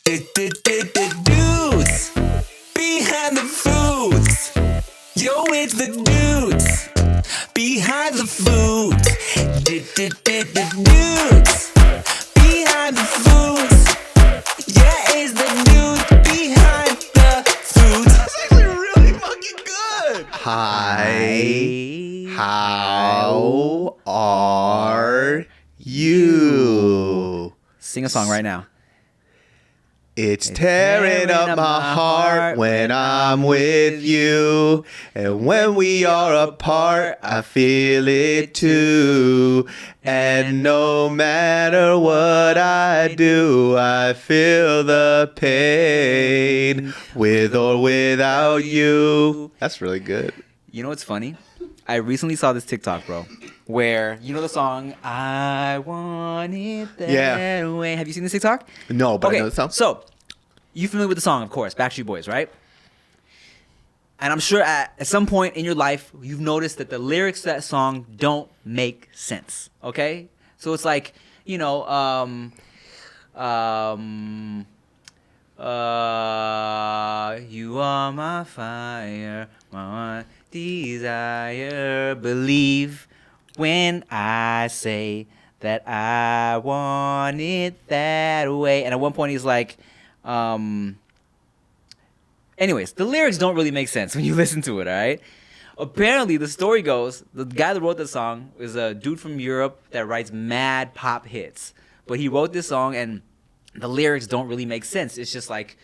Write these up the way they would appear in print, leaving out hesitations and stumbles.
Dudes behind the foods. Yo, it's the dudes behind the foods. Dudes behind the foods. Yeah, it's the dudes behind the foods. That's actually really fucking good. Hi. How are you? Sing a song right now. It's tearing up my heart when I'm with you. And when we are apart, I feel it too. And no matter what I do, I feel the pain with or without you. That's really good. You know what's funny? I recently saw this TikTok, bro, where, you know the song, I Want It That Way. Have you seen this TikTok? No, but I know the song. So, you familiar with the song, of course, Backstreet Boys, right? And I'm sure at some point in your life, you've noticed that the lyrics to that song don't make sense, okay? So it's like, you know, you are my fire, my desire, believe when I say that I want it that way. And at one point he's like, anyways, the lyrics don't really make sense when you listen to it, all right? Apparently, the story goes, the guy that wrote the song is a dude from Europe that writes mad pop hits. But he wrote this song and the lyrics don't really make sense. It's just like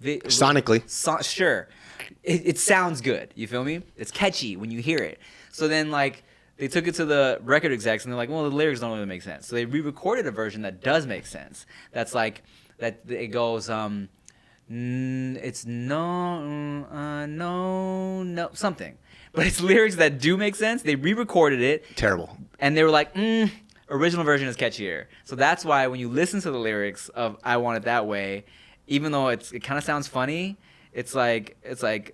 Sonically. Sure. It sounds good. You feel me? It's catchy when you hear it. So then, like, they took it to the record execs and they're like, well, the lyrics don't really make sense. So they re-recorded a version that does make sense. That's like, that it goes, it's no, something. But it's lyrics that do make sense. They re-recorded it. Terrible. And they were like, original version is catchier. So that's why when you listen to the lyrics of I Want It That Way, even though it kind of sounds funny, it's like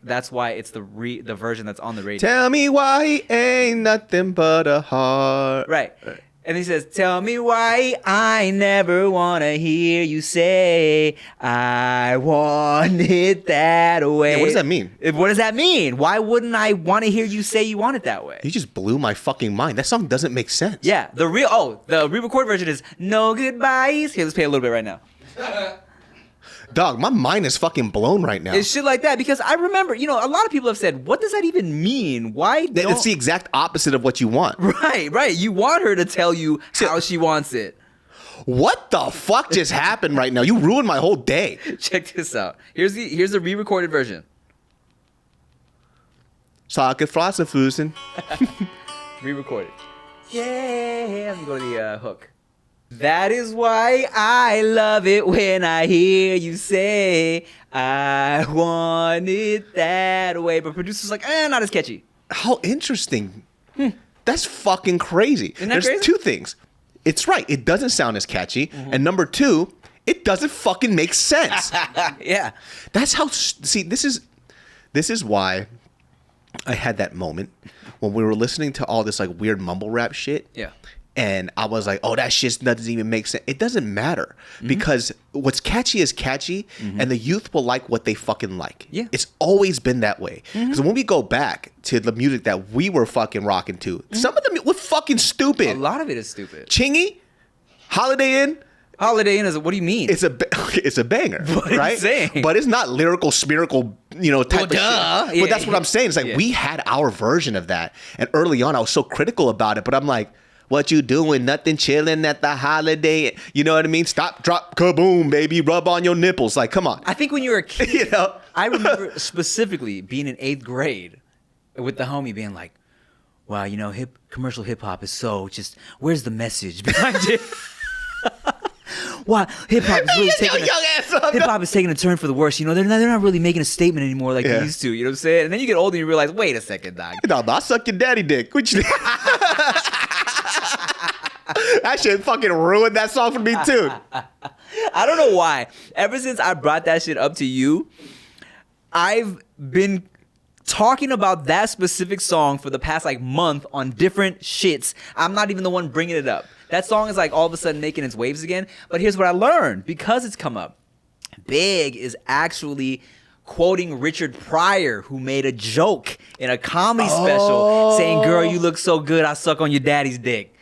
that's why it's the version that's on the radio. Tell me why he ain't nothing but a heart. Right. And he says, tell me why I never want to hear you say I want it that way. Yeah, what does that mean? What does that mean? Why wouldn't I want to hear you say you want it that way? You just blew my fucking mind. That song doesn't make sense. Yeah. The re-recorded version is no goodbyes. Here, let's play a little bit right now. Dog, my mind is fucking blown right now. It's shit like that because I remember, a lot of people have said, what does that even mean? Why don't... It's the exact opposite of what you want. Right. You want her to tell you how she wants it. What the fuck just happened right now? You ruined my whole day. Check this out. Here's the re-recorded version. Fusen. Re-recorded. Yeah. Let me go to the hook. That is why I love it when I hear you say I want it that way. But producer's like, not as catchy. How interesting. That's fucking crazy. Isn't that There's crazy? two things. It's right. It doesn't sound as catchy. Mm-hmm. And number two, it doesn't fucking make sense. Yeah. That's how... See, this is why I had that moment when we were listening to all this like weird mumble rap shit. Yeah. And I was like, oh, that shit doesn't even make sense. It doesn't matter because what's catchy is catchy and the youth will like what they fucking like. Yeah. It's always been that way. Because when we go back to the music that we were fucking rocking to, some of them were fucking stupid. A lot of it is stupid. Chingy, Holiday Inn. Holiday Inn is what do you mean? It's a banger, what right? Are you saying? But it's not lyrical, spherical, type of shit. Yeah, but that's what I'm saying. It's like we had our version of that. And early on, I was so critical about it. But I'm like, what you doing? Nothing, chilling at the Holiday. You know what I mean? Stop, drop, kaboom, baby. Rub on your nipples. Like, come on. I think when you were a kid, You know? I remember specifically being in 8th grade with the homie being like, wow, commercial hip hop is so just, where's the message behind it? Wow, hip hop is taking a turn for the worse. They're not really making a statement anymore like they used to. You know what I'm saying? And then you get older and you realize, wait a second, dog. No, I suck your daddy dick. What you That shit fucking ruined that song for me too. I don't know why. Ever since I brought that shit up to you, I've been talking about that specific song for the past like month on different shits. I'm not even the one bringing it up. That song is like all of a sudden making its waves again. But here's what I learned because it's come up. Big is actually quoting Richard Pryor, who made a joke in a comedy special saying, "Girl, you look so good, I suck on your daddy's dick."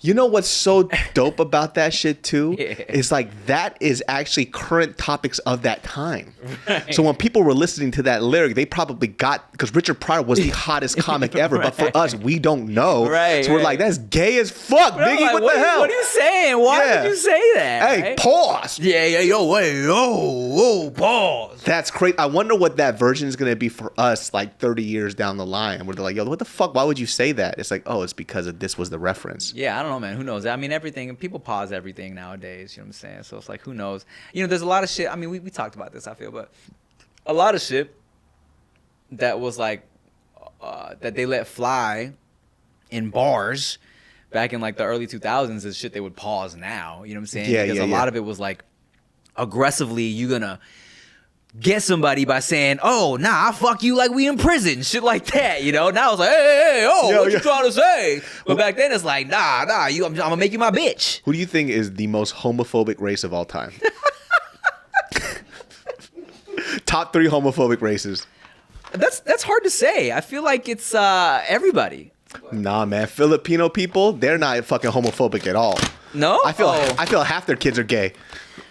You know what's so dope about that shit too? Yeah. It's like that is actually current topics of that time. Right. So when people were listening to that lyric, they probably got, because Richard Pryor was the hottest comic ever, but for us, we don't know. Right. So we're like, that's gay as fuck, Bro, Biggie. like, what the hell? What are you saying? Why did you say that? Hey, right? pause. Yeah, yo, wait, yo, pause. That's crazy. I wonder what that version is going to be for us like 30 years down the line. Where they're like, yo, what the fuck? Why would you say that? It's like, oh, it's because of this was the reference. Yeah, I don't know, man. Who knows? I mean, everything, people pause everything nowadays, you know what I'm saying? So it's like, who knows? You know, there's a lot of shit. I mean, we talked about this, I feel, but a lot of shit that was like, that they let fly in bars back in like the early 2000s is shit they would pause now, you know what I'm saying? Yeah, because a lot of it was like, aggressively, you gonna get somebody by saying, "Oh, nah, I fuck you like we in prison," shit like that, you know. Now it's like, hey, what you trying to say? But back then it's like, nah, I'm gonna make you my bitch. Who do you think is the most homophobic race of all time? Top 3 homophobic races. That's hard to say. I feel like it's everybody. Nah, man, Filipino people, they're not fucking homophobic at all. No, I feel half their kids are gay.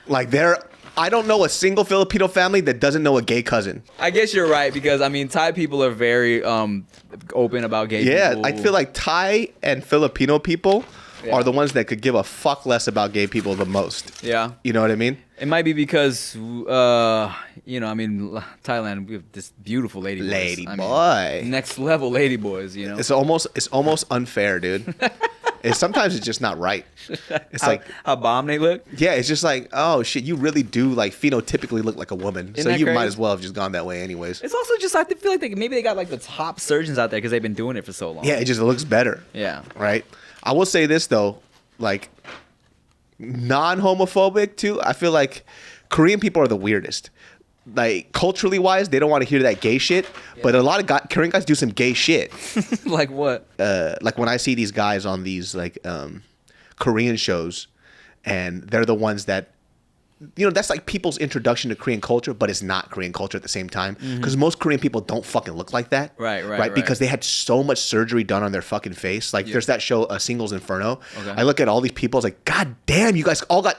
Like I don't know a single Filipino family that doesn't know a gay cousin. I guess you're right because I mean Thai people are very open about gay people. Yeah, I feel like Thai and Filipino people are the ones that could give a fuck less about gay people the most. Yeah. You know what I mean? It might be because you know, I mean Thailand, we have this beautiful lady boy. Next level lady boys, you know. It's almost unfair, dude. Sometimes it's just not right. It's like how bomb they look. Yeah, it's just like, oh shit, you really do like phenotypically look like a woman. Isn't so that you crazy? might as well have just gone that way anyways. It's also just I feel like maybe they got like the top surgeons out there because they've been doing it for so long. Yeah, it just looks better. Yeah. Right? I will say this though, like non-homophobic too, I feel like Korean people are the weirdest. Like culturally wise, they don't want to hear that gay shit, but a lot of Korean guys do some gay shit. Like what? Like when I see these guys on these like Korean shows, and they're the ones that, you know, that's like people's introduction to Korean culture, but it's not Korean culture at the same time. Because most Korean people don't fucking look like that. Right. Because they had so much surgery done on their fucking face. Like there's that show, Singles Inferno. Okay. I look at all these people, it's like, God damn, you guys all got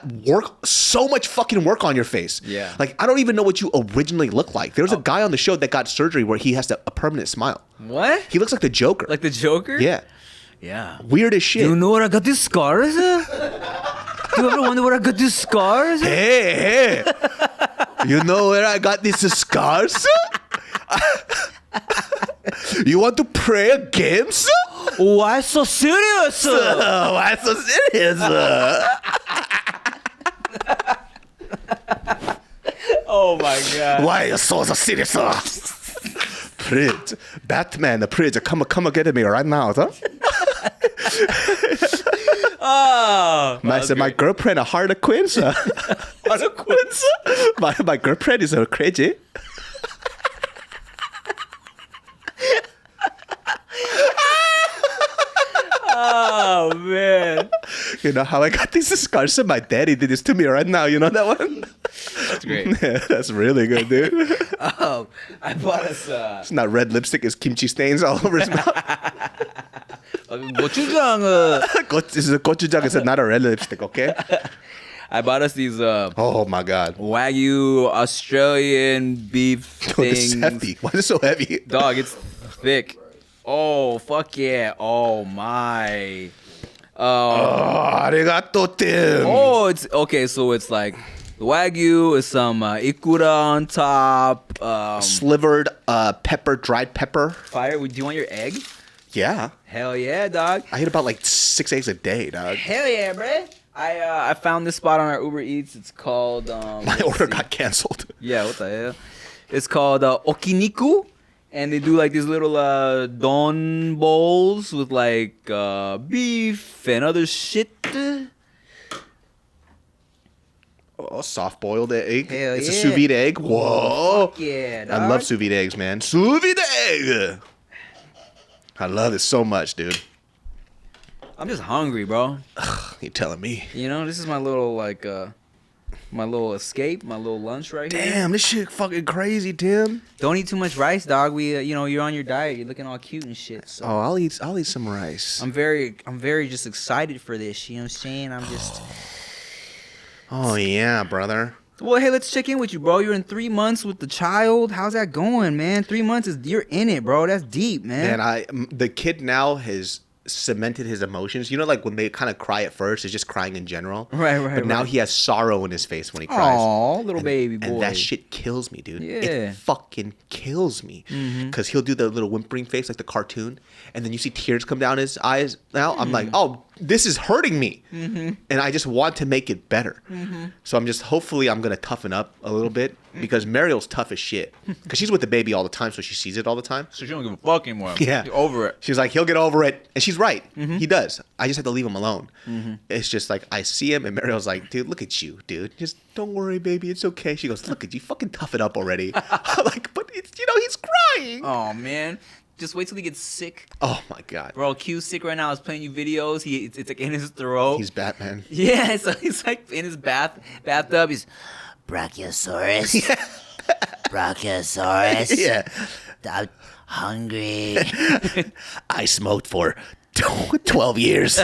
so much fucking work on your face. Yeah. Like, I don't even know what you originally look like. There's a guy on the show that got surgery where he has a permanent smile. What? He looks like the Joker. Like the Joker? Yeah. Yeah. Weird as shit. Do you know where I got these scars? Do you ever wonder where I got these scars? Hey, you know where I got these scars? You want to pray again, sir? Why so serious? Why so serious? Oh my god. Why are you so serious? Prince, Batman, the prince, come get me right now, huh? Oh, my girlfriend a harlequin, sir. Harlequin? my girlfriend is a crazy. Oh man. You know how I got these scars? My daddy did this to me right now. You know that one? That's great. Yeah, that's really good, dude. I bought us. It's not red lipstick. It's kimchi stains all over his mouth. 고추장. This is a gochujang. It's not a red lipstick, okay? I bought us these. Oh my god. Wagyu Australian beef Dude, this is things. heavy. Why is it so heavy? Dog, it's thick. Oh fuck yeah! Oh my. Arigato, Tim. Oh, it's okay. So it's like the Wagyu is some ikura on top. Slivered dried pepper. Fire. Do you want your egg? Yeah. Hell yeah, dog. I eat about like 6 eggs a day, dog. Hell yeah, bruh. I found this spot on our Uber Eats. It's called. My order got canceled. Yeah, what the hell? It's called Okiniku. And they do like these little don bowls with like beef and other shit. Oh, soft boiled egg. Hell It's a yeah. sous vide egg. Whoa. Fuck yeah, I dog. love sous vide eggs, man. Sous vide egg. I love it so much, dude. I'm just hungry, bro. You telling me? You know, this is my little my little escape, my little lunch right here. Damn, this shit fucking crazy, Tim. Don't eat too much rice, dog. We, you're on your diet. You're looking all cute and shit. So Oh, I'll eat some rice. I'm very just excited for this. You know what I'm saying? I'm just. Oh yeah, brother. Well, hey, let's check in with you, bro. You're in 3 months with the child. How's that going, man? 3 months you're in it, bro. That's deep, man. Man, the kid now has cemented his emotions. You know, like when they kind of cry at first, it's just crying in general. Right. But now he has sorrow in his face when he cries. Aw, little baby boy. And that shit kills me, dude. Yeah. It fucking kills me. Because he'll do the little whimpering face like the cartoon. And then you see tears come down his eyes now. I'm like, oh, this is hurting me. And I just want to make it better. So hopefully I'm going to toughen up a little bit. Because Mariel's tough as shit. Because she's with the baby all the time, so she sees it all the time. So she don't give a fuck anymore. Yeah. You're over it. She's like, he'll get over it. And she's right. He does. I just have to leave him alone. It's just like, I see him, and Mariel's like, dude, look at you, dude. Just don't worry, baby. It's okay. She goes, look at you. Fucking tough it up already. I'm like, but it's, he's crying. Oh, man. Just wait till he gets sick. Oh, my God. Bro, Q's sick right now. He's playing you videos. It's like in his throat. He's Batman. Yeah, so he's like in his bathtub. He's Brachiosaurus. Brachiosaurus. Yeah. I'm hungry. I smoked for 12 years.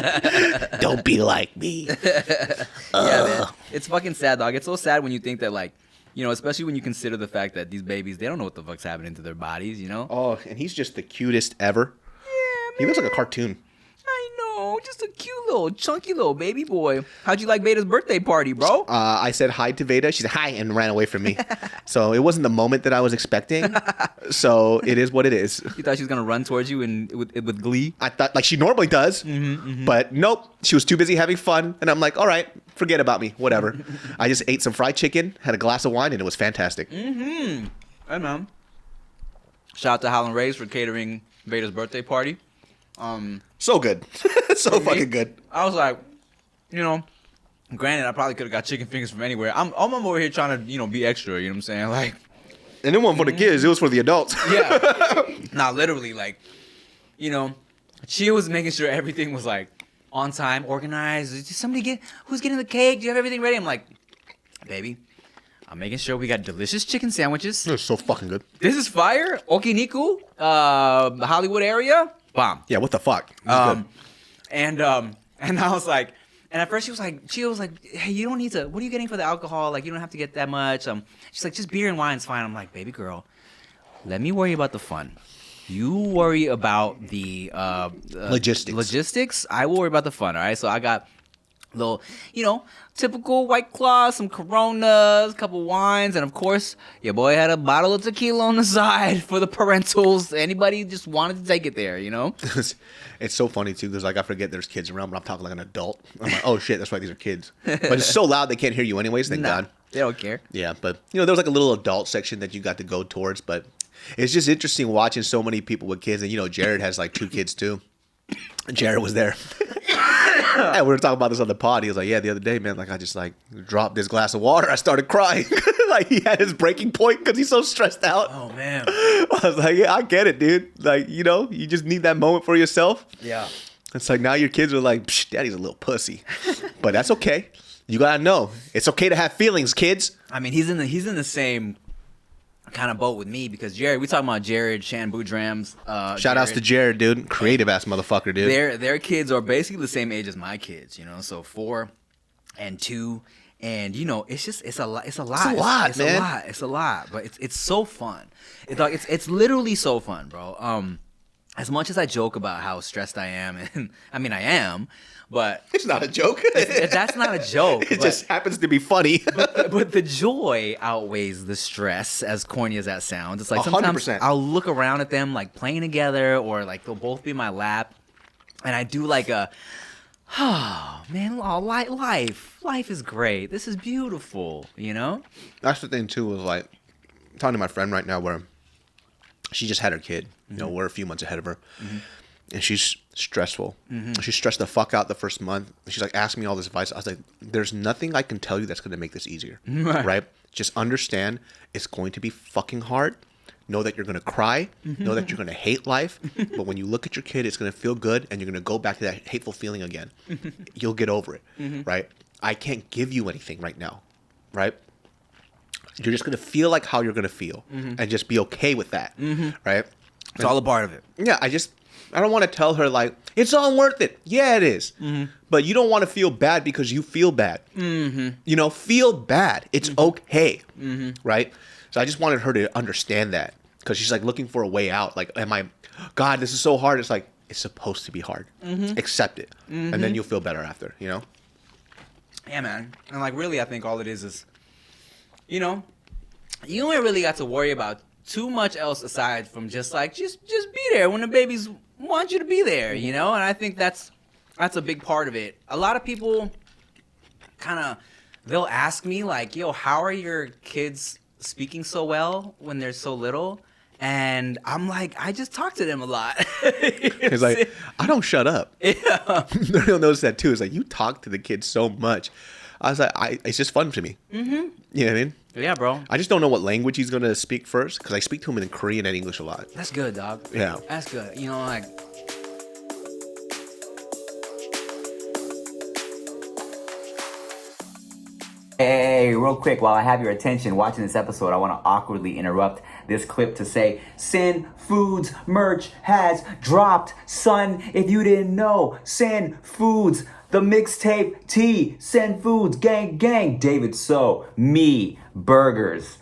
Don't be like me. Yeah, man. It's fucking sad, dog. It's so sad when you think that, like, especially when you consider the fact that these babies, they don't know what the fuck's happening to their bodies, Oh, and he's just the cutest ever. Yeah, He looks like a cartoon. I know. Just a cute little, chunky little baby boy. How'd you like Veyda's birthday party, bro? I said hi to Veyda. She said hi and ran away from me. So it wasn't the moment that I was expecting. So it is what it is. You thought she was going to run towards you with glee? I thought like she normally does. But nope. She was too busy having fun. And I'm like, all right, forget about me. Whatever. I just ate some fried chicken, had a glass of wine, and it was fantastic. Hey, man. Shout out to Howlin' Rays for catering Veyda's birthday party. So good. So fucking good. I was like, granted, I probably could have got chicken fingers from anywhere. I'm over here trying to, be extra, you know what I'm saying? Like, And it wasn't for the kids. It was for the adults. yeah. Nah, literally, like, she was making sure everything was, like, on time, organized. Did somebody who's getting the cake? Do you have everything ready? I'm like, baby, I'm making sure we got delicious chicken sandwiches. It was so fucking good. This is fire. Okiniku, the Hollywood area. Bomb. Yeah, what the fuck? It was good. And I was like, and at first she was like, hey, you don't need to. What are you getting for the alcohol? Like, you don't have to get that much. She's like, just beer and wine's fine. I'm like, baby girl, let me worry about the fun. You worry about the logistics. I will worry about the fun. All right. So I got little, typical White Claw, some Coronas, a couple wines, and of course, your boy had a bottle of tequila on the side for the parentals. Anybody just wanted to take it there, It's so funny too because like I forget there's kids around, but I'm talking like an adult. I'm like, oh shit, that's right, these are kids. But it's so loud they can't hear you anyways. Thank God. They don't care. Yeah, but there was like a little adult section that you got to go towards, but it's just interesting watching so many people with kids, and Jared has like 2 kids too. Jared was there. And we were talking about this on the pod. He was like, yeah, the other day, man, like I just like dropped this glass of water. I started crying. Like he had his breaking point because he's so stressed out. Oh, man. I was like, yeah, I get it, dude. Like, you just need that moment for yourself. Yeah. It's like now your kids are like, psh, daddy's a little pussy. But that's okay. You gotta know. It's okay to have feelings, kids. I mean, he's in the same kind of boat with me because we talking about Jared Shanboudram's. Shout outs to Jared, dude. Creative ass motherfucker, dude. Their kids are basically the same age as my kids, so 4 and 2, and it's a lot. It's a lot, man. It's a lot, but it's so fun. It's literally so fun, bro. As much as I joke about how stressed I am, and I mean I am, but It's not a joke. that's not a joke. It just happens to be funny. But the joy outweighs the stress, as corny as that sounds. It's like sometimes 100%. I'll look around at them like playing together, or like they'll both be in my lap, and I do like oh man, life is great. This is beautiful, That's the thing too. Was like talking to my friend right now, where she just had her kid. We're a few months ahead of her, and she's stressful. Mm-hmm. She's stressed the fuck out the first month. She's like asking me all this advice. I was like, there's nothing I can tell you that's going to make this easier. Right? Just understand it's going to be fucking hard. Know that you're going to cry. Know that you're going to hate life. But when you look at your kid, it's going to feel good, and you're going to go back to that hateful feeling again. You'll get over it. Right? I can't give you anything right now. Right? You're just going to feel like how you're going to feel and just be okay with that. Right? It's all a part of it. Yeah, I don't want to tell her, like, it's all worth it. Yeah, it is. But you don't want to feel bad because you feel bad. You know, feel bad. It's okay. Right? So I just wanted her to understand that. Because she's, like, looking for a way out. Like, God, this is so hard. It's like, it's supposed to be hard. Accept it. And then you'll feel better after, you know? Yeah, man. And, like, really, I think all it is, you know, you ain't really got to worry about too much else aside from just be there when the babies want you to be there, you know? And I think that's a big part of it. A lot of people they'll ask me, like, yo, how are your kids speaking so well when they're so little? And I'm like, I just talk to them a lot. It's like, I don't shut up. Yeah. They'll notice that too. It's like, you talk to the kids so much. I was like, it's just fun to me. You know what I mean? Yeah, bro. I just don't know what language he's going to speak first, because I speak to him in Korean and English a lot. That's good, dog. Yeah. That's good. You know, like... Hey, real quick, while I have your attention watching this episode, I want to awkwardly interrupt this clip to say, Sin Foods merch has dropped. Son, if you didn't know, Sin Foods, the mixtape T, Sin Foods, gang, gang, David So, me, burgers,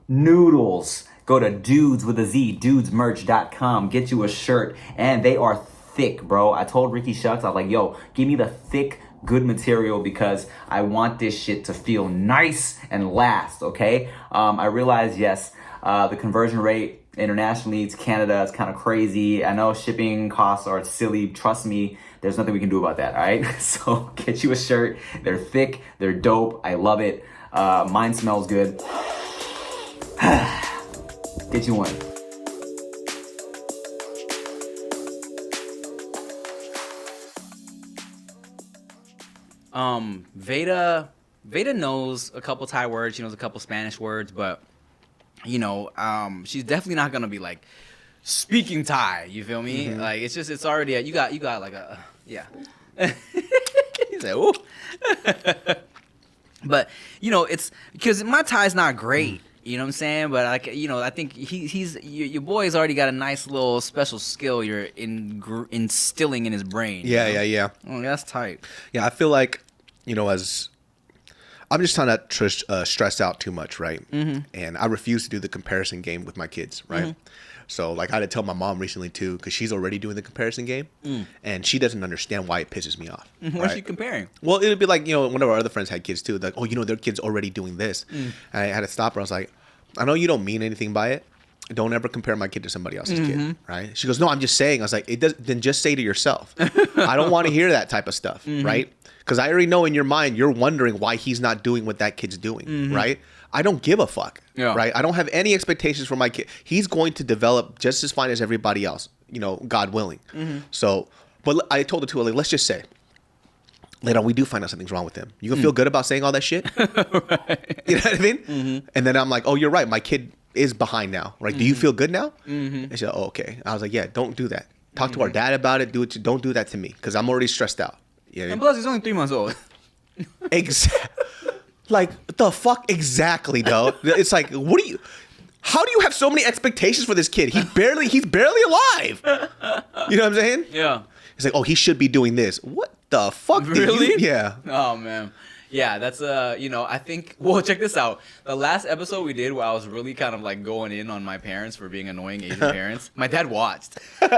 noodles. Go to dudes with a Z, dudesmerch.com, get you a shirt, and they are thick, bro. I told Ricky Shucks, I was like, yo, give me the thick, good material, because I want this shit to feel nice and last, okay? I realize, yes, the conversion rate internationally to Canada is kind of crazy. I know shipping costs are silly. Trust me, there's nothing we can do about that, all right? So get you a shirt. They're thick. They're dope. I love it. Mine smells good. Get you one. Veyda knows a couple Thai words, she knows a couple Spanish words, but you know, she's definitely not gonna be like speaking Thai. You feel me? Like it's already you got like a yeah. He's like, ooh. But you know, it's because my Thai's not great. You know what I'm saying? But like, you know, I think he's your boy's already got a nice little special skill you're instilling in his brain. Yeah. Oh, that's tight. Yeah, I feel like, you know, as I'm just trying not to stress out too much, right? And I refuse to do the comparison game with my kids, right? So, like, I had to tell my mom recently, too, because she's already doing the comparison game, and she doesn't understand why it pisses me off. What's she comparing? Well, it'd be like, you know, one of our other friends had kids, too. Like, oh, you know, their kid's already doing this. And I had to stop her. I was like, I know you don't mean anything by it. Don't ever compare my kid to somebody else's kid, right? She goes, no, I'm just saying. I was like, then just say to yourself. I don't want to hear that type of stuff, right? Because I already know in your mind, you're wondering why he's not doing what that kid's doing, right? I don't give a fuck, right? I don't have any expectations for my kid. He's going to develop just as fine as everybody else, you know, God willing. So, but I told her, too, like, let's just say, later on, we do find out something's wrong with him. You gonna feel good about saying all that shit? Right. You know what I mean? And then I'm like, oh, you're right. My kid is behind now. Right? Do you feel good now? And she said, oh, okay. I was like, yeah, don't do that. Talk to our dad about it. Don't do that to me, because I'm already stressed out. You know what I mean? And plus, he's only 3 months old. Exactly. Like, the fuck exactly, though. It's like, how do you have so many expectations for this kid? He's barely alive. You know what I'm saying? Yeah. It's like, oh, he should be doing this. What the fuck? Really? Yeah. Oh, man. Yeah, that's, you know, I think, well, check this out. The last episode we did where I was really kind of like going in on my parents for being annoying Asian parents, my dad watched. And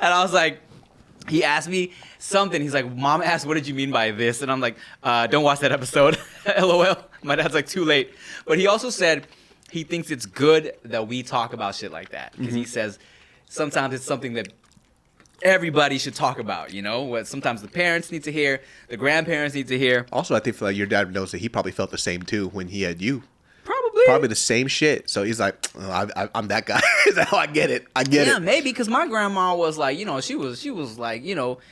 I was like, he asked me something. He's like, Mom asked, what did you mean by this? And I'm like, don't watch that episode. LOL. My dad's like, too late. But he also said he thinks it's good that we talk about shit like that. Because he says sometimes it's something that everybody should talk about, you know? What sometimes the parents need to hear, the grandparents need to hear. Also, I think like your dad knows that he probably felt the same too when he had you. Probably. Probably the same shit. So he's like, oh, I'm that guy. That's how I get it. I get Yeah, it. maybe because my grandma was like, she was like,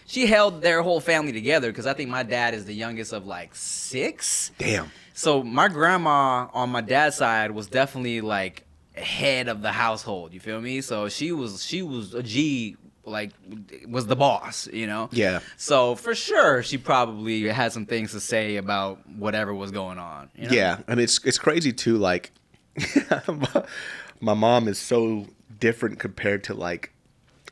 she held their whole family together because I think my dad is the youngest of like 6. Damn. So my grandma on my dad's side was definitely like head of the household. You feel me? So she was a G, like was the boss. Yeah. So for sure, she probably had some things to say about whatever was going on. Yeah, and it's crazy too. Like, my mom is so different compared to like,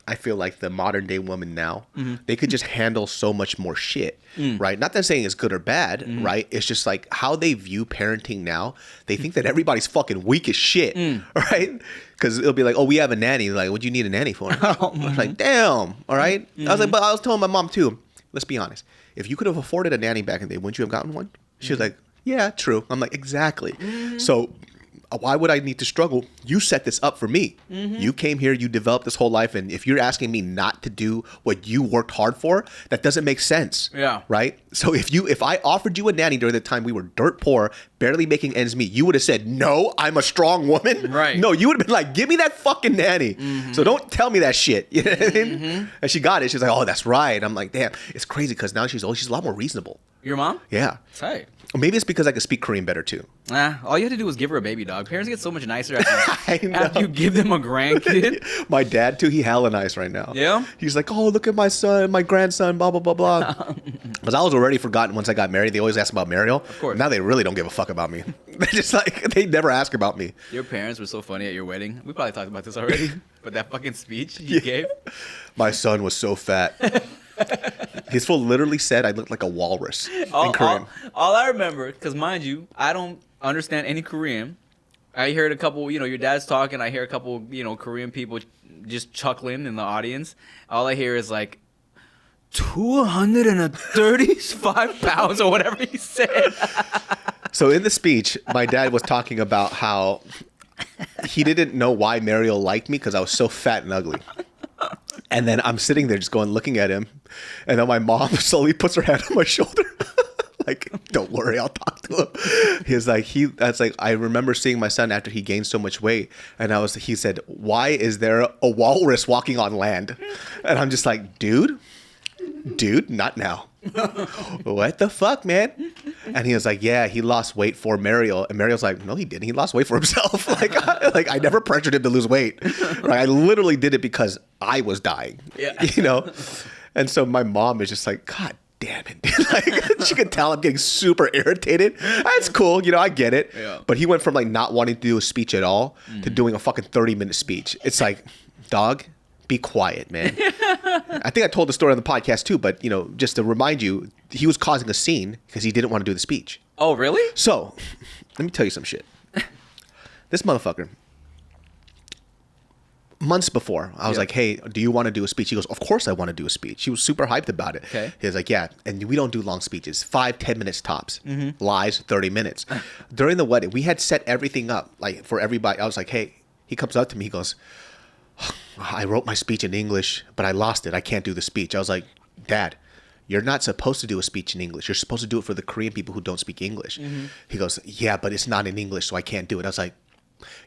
I feel like the modern day woman now. They could just handle so much more shit, right? Not that I'm saying it's good or bad, right? It's just like how they view parenting now. They think that everybody's fucking weak as shit, right? Because it'll be like, oh, we have a nanny. Like, what do you need a nanny for? I'm like, damn, all right. I was like, but I was telling my mom too. Let's be honest. If you could have afforded a nanny back in the day, wouldn't you have gotten one? She was like, yeah, true. I'm like, exactly. So why would I need to struggle? You set this up for me. You came here, you developed this whole life, and if you're asking me not to do what you worked hard for, that doesn't make sense. Yeah. Right? So if I offered you a nanny during the time we were dirt poor, barely making ends meet, you would have said, no, I'm a strong woman. Right. No, you would have been like, give me that fucking nanny. So don't tell me that shit. You know what I mean? And she got it. She's like, oh, that's right. I'm like, damn, it's crazy because now she's a lot more reasonable. Your mom? Yeah. Tight. Maybe it's because I can speak Korean better too. All you had to do was give her a baby dog. Parents get so much nicer I know. after you give them a grandkid. My dad too, he hella nice right now. Yeah? He's like, oh, look at my son, my grandson, blah, blah, blah, blah. Because I was already forgotten once I got married. They always ask about Mariel. Of course. Now they really don't give a fuck about me. They're just like, they never ask about me. Your parents were so funny at your wedding. We probably talked about this already. But that fucking speech you gave. My son was so fat. His fool literally said I looked like a walrus in Korean. All I remember, because mind you, I don't understand any Korean. I heard a couple, your dad's talking. I hear a couple, Korean people just chuckling in the audience. All I hear is like, 235 pounds or whatever he said. So in the speech, my dad was talking about how he didn't know why Mariel liked me because I was so fat and ugly. And then I'm sitting there just looking at him. And then my mom slowly puts her hand on my shoulder. Like, don't worry, I'll talk to him. I remember seeing my son after he gained so much weight. And he said, why is there a walrus walking on land? And I'm just like, dude, not now. What the fuck, man? And he was like, yeah, he lost weight for Mariel. And Mariel's like, no, he didn't. He lost weight for himself. like I never pressured him to lose weight. Right? I literally did it because I was dying. Yeah. And so my mom is just like, God damn it. Like, she could tell I'm getting super irritated. That's cool. I get it. Yeah. But he went from like not wanting to do a speech at all to doing a fucking 30-minute speech. It's like, dog, be quiet, man. I think I told the story on the podcast too, but just to remind you, he was causing a scene because he didn't want to do the speech. Oh, really? So, let me tell you some shit. This motherfucker, months before, I was like, hey, do you want to do a speech? He goes, of course I want to do a speech. He was super hyped about it. Okay. He was like, yeah, and we don't do long speeches. 5-10 minutes tops. Lies, 30 minutes. During the wedding, we had set everything up like for everybody. I was like, hey, he comes up to me, he goes, I wrote my speech in English, but I lost it. I can't do the speech. I was like, Dad, you're not supposed to do a speech in English. You're supposed to do it for the Korean people who don't speak English. He goes, yeah, but it's not in English, so I can't do it. I was like,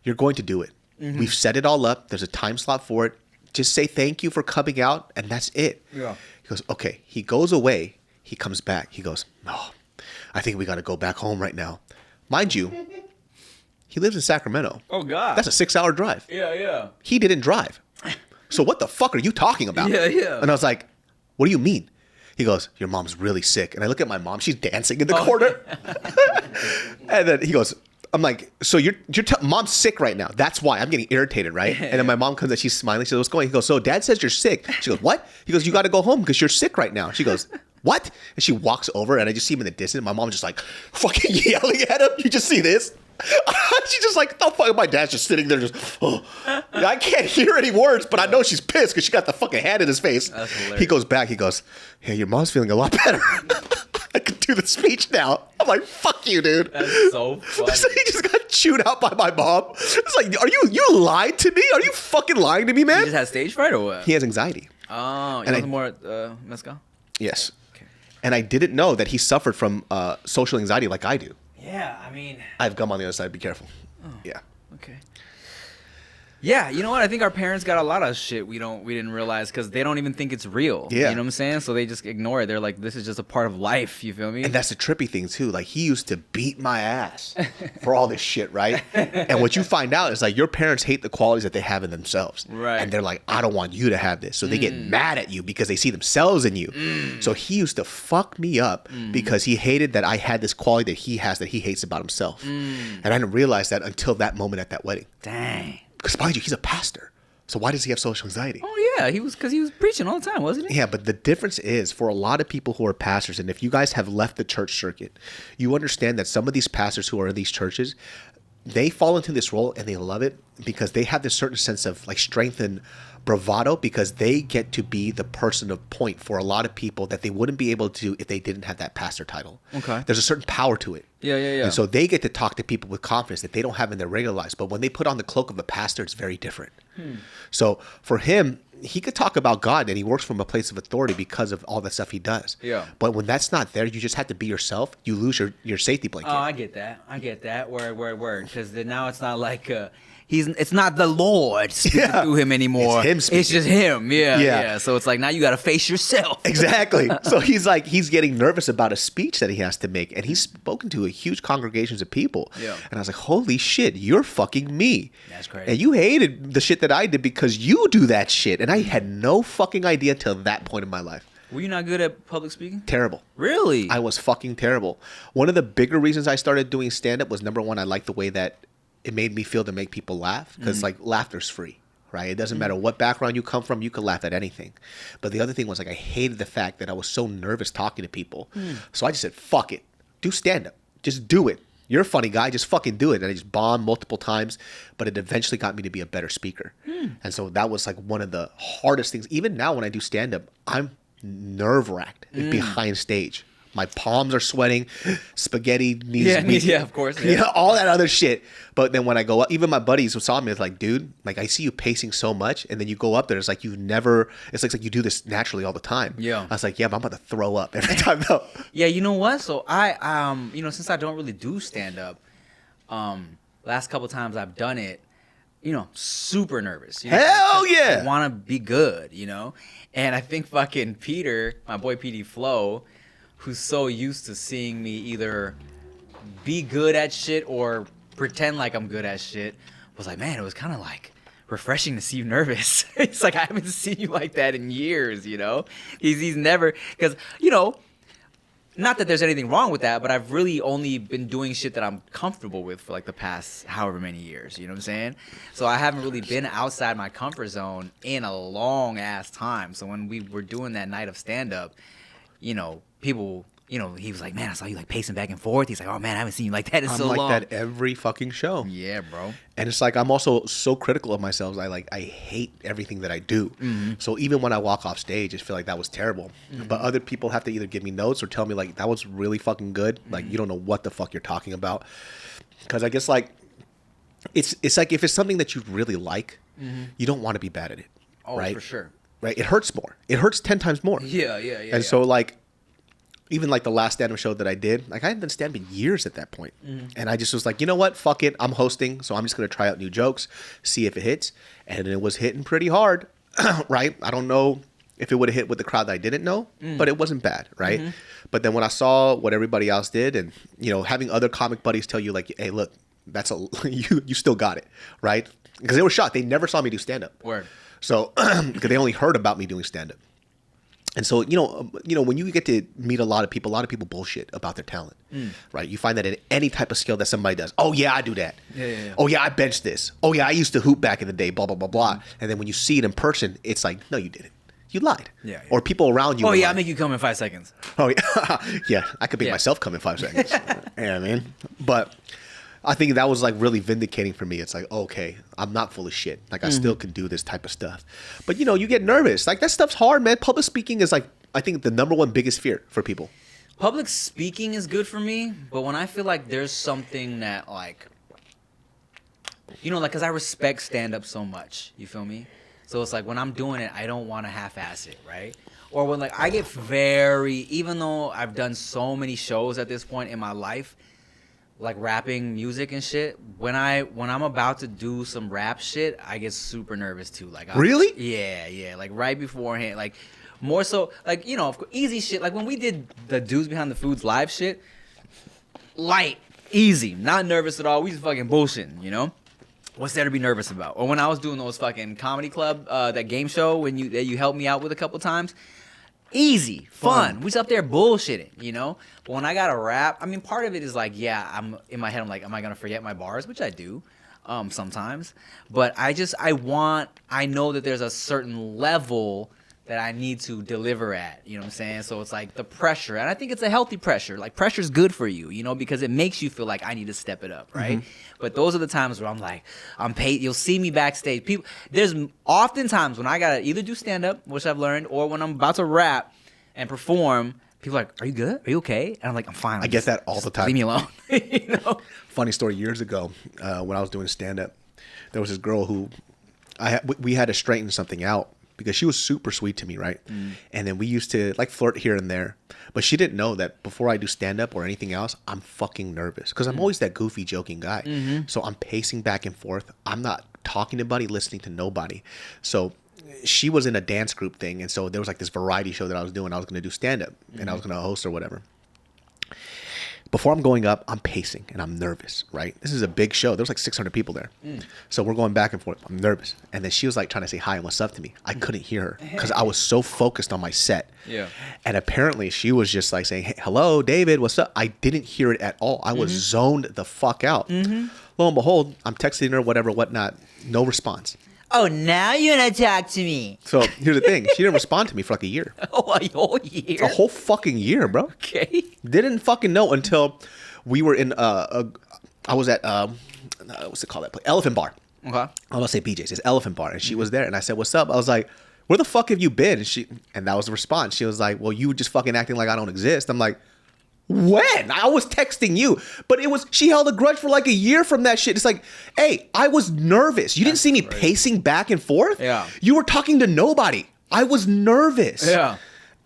you're going to do it. We've set it all up. There's a time slot for it. Just say thank you for coming out, and that's it. Yeah. He goes, okay. He goes away. He comes back. He goes, no, I think we got to go back home right now. Mind you, he lives in Sacramento. Oh, God. That's a 6-hour drive. Yeah. He didn't drive. So what the fuck are you talking about? Yeah. And I was like, what do you mean? He goes, your mom's really sick. And I look at my mom. She's dancing in the corner. And then he goes, I'm like, so your mom's sick right now. That's why I'm getting irritated, right? And then my mom comes and she's smiling. She goes, what's going on? He goes, so Dad says you're sick. She goes, what? He goes, you got to go home because you're sick right now. She goes, what? And she walks over and I just see him in the distance. My mom's just like fucking yelling at him. You just see this. She's just like, the fuck? My dad's just sitting there just, oh. I can't hear any words, but I know she's pissed because she got the fucking hand in his face. That's hilarious. He goes back. He goes, yeah, your mom's feeling a lot better. I can do the speech now. I'm like, fuck you, dude. That's so funny. So he just got chewed out by my mom. It's like, you lied to me? Are you fucking lying to me, man? He just has stage fright or what? He has anxiety. Oh, And you want some more mezcal? Yes. Okay. And I didn't know that he suffered from social anxiety like I do. Yeah, I mean, I have gum on the other side. Be careful. Yeah. Okay. Yeah, you know what? I think our parents got a lot of shit we didn't realize because they don't even think it's real. Yeah. You know what I'm saying? So they just ignore it. They're like, this is just a part of life. You feel me? And that's the trippy thing too. Like he used to beat my ass for all this shit, right? And what you find out is like your parents hate the qualities that they have in themselves. Right. And they're like, I don't want you to have this. So they get mad at you because they see themselves in you. So he used to fuck me up because he hated that I had this quality that he has that he hates about himself. And I didn't realize that until that moment at that wedding. Dang. Because mind you, he's a pastor. So why does he have social anxiety? Oh yeah, because he was preaching all the time, wasn't he? Yeah, but the difference is for a lot of people who are pastors, and if you guys have left the church circuit, you understand that some of these pastors who are in these churches, they fall into this role and they love it because they have this certain sense of like strength and bravado because they get to be the person of point for a lot of people that they wouldn't be able to if they didn't have that pastor title. Okay. There's a certain power to it. Yeah. And so they get to talk to people with confidence that they don't have in their regular lives. But when they put on the cloak of a pastor, it's very different. So for him, he could talk about God and he works from a place of authority because of all the stuff he does. Yeah. But when that's not there, you just have to be yourself. You lose your safety blanket. Oh, I get that. Word. Because now it's not like it's not the Lord speaking through him anymore. It's him speaking. It's just him. Yeah. So it's like now you got to face yourself. Exactly. So he's getting nervous about a speech that he has to make, and he's spoken to a huge congregations of people. Yeah. And I was like, holy shit, you're fucking me. That's crazy. And you hated the shit that I did because you do that shit, and I had no fucking idea till that point in my life. Were you not good at public speaking? Terrible. Really? I was fucking terrible. One of the bigger reasons I started doing stand-up was, number one, I liked the way that it made me feel to make people laugh because like laughter's free, right? It doesn't matter what background you come from, you can laugh at anything. But the other thing was like I hated the fact that I was so nervous talking to people. So I just said, fuck it. Do stand-up. Just do it. You're a funny guy. Just fucking do it. And I just bombed multiple times, but it eventually got me to be a better speaker. And so that was like one of the hardest things. Even now when I do stand-up, I'm nerve-wracked behind stage. My palms are sweating, spaghetti knees. Yeah, of course. Yeah, all that other shit. But then when I go up, even my buddies who saw me, it's like, dude, like I see you pacing so much, and then you go up there, it's like it's like you do this naturally all the time. Yeah. I was like, yeah, but I'm about to throw up every time though. Yeah, you know what? So I since I don't really do stand up, last couple times I've done it, super nervous. Hell yeah. I want to be good, And I think fucking Peter, my boy PD Flow, who's so used to seeing me either be good at shit or pretend like I'm good at shit, was like, man, it was kind of like refreshing to see you nervous. It's like I haven't seen you like that in years, He's never, because, not that there's anything wrong with that, but I've really only been doing shit that I'm comfortable with for like the past however many years, you know what I'm saying? So I haven't really been outside my comfort zone in a long ass time. So when we were doing that night of stand-up, people, he was like, man, I saw you like pacing back and forth. He's like, oh man, I haven't seen you like that in so long. I'm like that every fucking show. Yeah, bro. And it's like I'm also so critical of myself. I hate everything that I do. So even when I walk off stage, I feel like that was terrible. But other people have to either give me notes or tell me like that was really fucking good. Like you don't know what the fuck you're talking about. Because I guess like it's like if it's something that you really like, you don't want to be bad at it. Oh, right? For sure. Right? It hurts more. It hurts 10 times more. Yeah. And so like even like the last stand-up show that I did, like I hadn't done stand-up in years at that point. And I just was like, you know what? Fuck it. I'm hosting, so I'm just going to try out new jokes, see if it hits. And it was hitting pretty hard, right? I don't know if it would have hit with the crowd that I didn't know, but it wasn't bad, right? But then when I saw what everybody else did and, having other comic buddies tell you like, hey, look, you still got it, right? Because they were shocked. They never saw me do stand-up. Word. So, because they only heard about me doing stand-up. And so, when you get to meet a lot of people bullshit about their talent, right? You find that in any type of skill that somebody does. Oh, yeah, I do that. Yeah. Oh, yeah, I bench this. Oh, yeah, I used to hoop back in the day, blah, blah, blah, blah. And then when you see it in person, it's like, no, you didn't. You lied. Yeah. Or people around you. Oh, yeah, lie. I'll make you come in 5 seconds. Oh, yeah. Yeah, I could make myself come in 5 seconds. Yeah, man. But I think that was like really vindicating for me. It's like, okay, I'm not full of shit. Like I still can do this type of stuff. But you get nervous. Like that stuff's hard, man. Public speaking is like, I think the number one biggest fear for people. Public speaking is good for me, but when I feel like there's something that like, like, cause I respect stand-up so much, you feel me? So it's like when I'm doing it, I don't want to half-ass it, right? Or when like I get even though I've done so many shows at this point in my life, like rapping music and shit, when I'm about to do some rap shit, I get super nervous too. Like Really? Yeah. Like right beforehand, like more so, like, you know, easy shit. Like when we did the Dudes Behind the Foods live shit, light, easy, not nervous at all. We just fucking bullshitting, you know. What's there to be nervous about? Or when I was doing those fucking comedy club, that game show that you helped me out with a couple times. Easy, fun. We just up there bullshitting, you know? But when I got to rap, I mean, part of it is like, yeah, I'm in my head, I'm like, am I going to forget my bars? Which I do sometimes. But I know that there's a certain level that I need to deliver at, you know what I'm saying? So it's like the pressure, and I think it's a healthy pressure. Like, pressure's good for you, you know, because it makes you feel like I need to step it up, right? But those are the times where I'm like, I'm paid. You'll see me backstage. There's often times when I gotta either do stand-up, which I've learned, or when I'm about to rap and perform, people are like, are you good? Are you okay? And I'm like, I'm fine. I get that all the time. Leave me alone. You know? Funny story, years ago, when I was doing stand-up, there was this girl who we had to straighten something out because she was super sweet to me, right? And then we used to like flirt here and there. But she didn't know that before I do stand-up or anything else, I'm fucking nervous. Because I'm always that goofy, joking guy. So I'm pacing back and forth. I'm not talking to anybody, listening to nobody. So she was in a dance group thing. And so there was like this variety show that I was doing. I was going to do stand-up. And I was going to host or whatever. Before I'm going up, I'm pacing and I'm nervous, right? This is a big show. There was like 600 people there. So we're going back and forth. I'm nervous. And then she was like trying to say hi and what's up to me. I couldn't hear her because I was so focused on my set. Yeah. And apparently she was just like saying, hey, hello, David, what's up? I didn't hear it at all. I was zoned the fuck out. Lo and behold, I'm texting her, whatever, whatnot. No response. Oh, now you want to talk to me. So here's the thing. She didn't respond to me for like a year. Oh, a whole year? A whole fucking year, bro. Okay. Didn't fucking know until we were in I was at what's it called, that place? Elephant Bar. Okay. I'm gonna say BJ's. It's Elephant Bar, and she was there, and I said, "What's up?" I was like, "Where the fuck have you been?" And that was the response. She was like, "Well, you were just fucking acting like I don't exist." I'm like, when? I was texting you. But she held a grudge for like a year from that shit. It's like, hey, I was nervous. You didn't see me pacing back and forth? Yeah. You were talking to nobody. I was nervous. Yeah.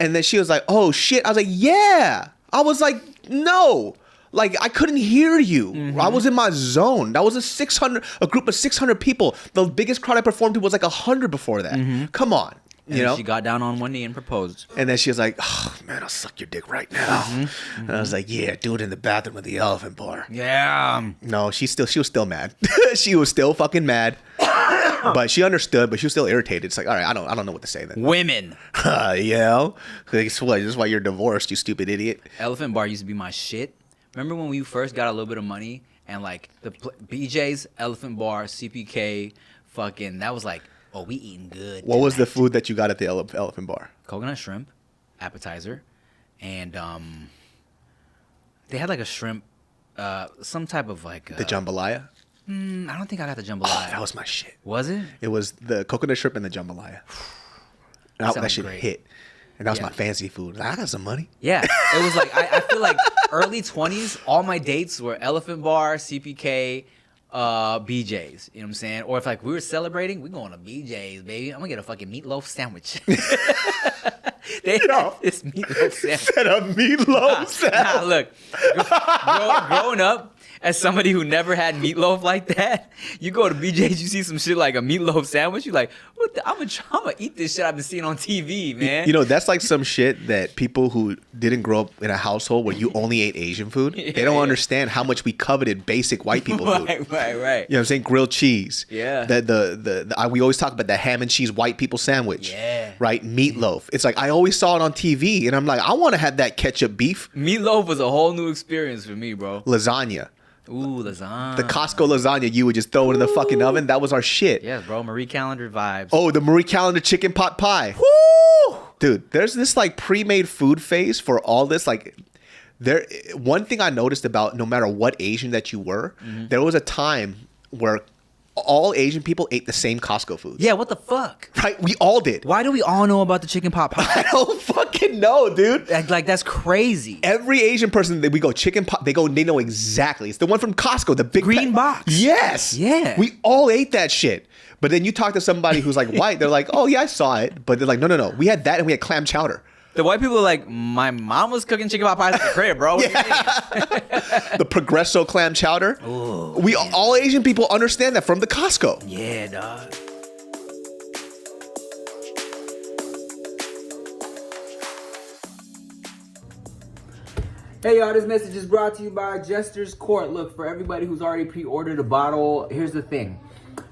And then she was like, oh shit. I was like, yeah. I was like, no. Like, I couldn't hear you. I was in my zone. That was a group of 600 people. The biggest crowd I performed to was like 100 before that. Come on. And you know? she got down on one knee and proposed. And then she was like, oh, man, I'll suck your dick right now. And I was like, yeah, do it in the bathroom of the Elephant Bar. Yeah. No, she was still mad. She was still fucking mad. But she understood, but she was still irritated. It's like, all right, I don't know what to say then. Women. Yeah. This is why you're divorced, you stupid idiot. Elephant Bar used to be my shit. Remember when we first got a little bit of money and like the BJ's, Elephant Bar, CPK, fucking, that was like, oh, we eating good. What was the food that you got at the Elephant Bar? Coconut shrimp, appetizer, and they had like a shrimp, some type of like The jambalaya? I don't think I got the Oh, jambalaya. that was my shit. Was it? It was the coconut shrimp and the jambalaya. That Sounds shit great. hit. And that was Yeah. my fancy food. I got some money. Yeah, it was like I feel like early 20s. All my dates were Elephant Bar, CPK, BJ's. You know what I'm saying? Or if like we were celebrating, we going to BJ's, baby. I'm gonna get a fucking meatloaf sandwich. They had this meatloaf sandwich. Said a meatloaf sandwich. Nah, look, growing up as somebody who never had meatloaf like that, you go to BJ's, you see some shit like a meatloaf sandwich, you're like, what the, I'm gonna eat this shit I've been seeing on TV, man. You know, that's like some shit that people who didn't grow up in a household where you only ate Asian food, they don't understand how much we coveted basic white people food. Right. You know what I'm saying? Grilled cheese. Yeah. We always talk about the ham and cheese white people sandwich. Yeah. Right? Meatloaf. It's like I always saw it on TV and I'm like, I want to have that ketchup beef. Meatloaf was a whole new experience for me, bro. Lasagna. Ooh, lasagna. The Costco lasagna you would just throw it in the fucking oven. That was our shit. Yes, bro. Marie Callender vibes. Oh, the Marie Callender chicken pot pie. Woo! Dude, there's this like pre-made food phase for all this. Like, one thing I noticed about no matter what Asian that you were, there was a time where all Asian people ate the same Costco foods. Yeah, what the fuck? Right? We all did. Why do we all know about the chicken pot pie? I don't fucking know, dude. Like that's crazy. Every Asian person that we go chicken pot, they know exactly. It's the one from Costco, the big Green box. Yes. Yeah. We all ate that shit. But then you talk to somebody who's like white, they're like, oh yeah, I saw it. But they're like, no. We had that and we had clam chowder. The white people are like, my mom was cooking chicken pot pies at the crib, bro. What do you mean? The Progresso clam chowder. Ooh, All Asian people understand that from the Costco. yeah, dog. Hey y'all, this message is brought to you by Jester's Court. Look, for everybody who's already pre-ordered a bottle, here's the thing.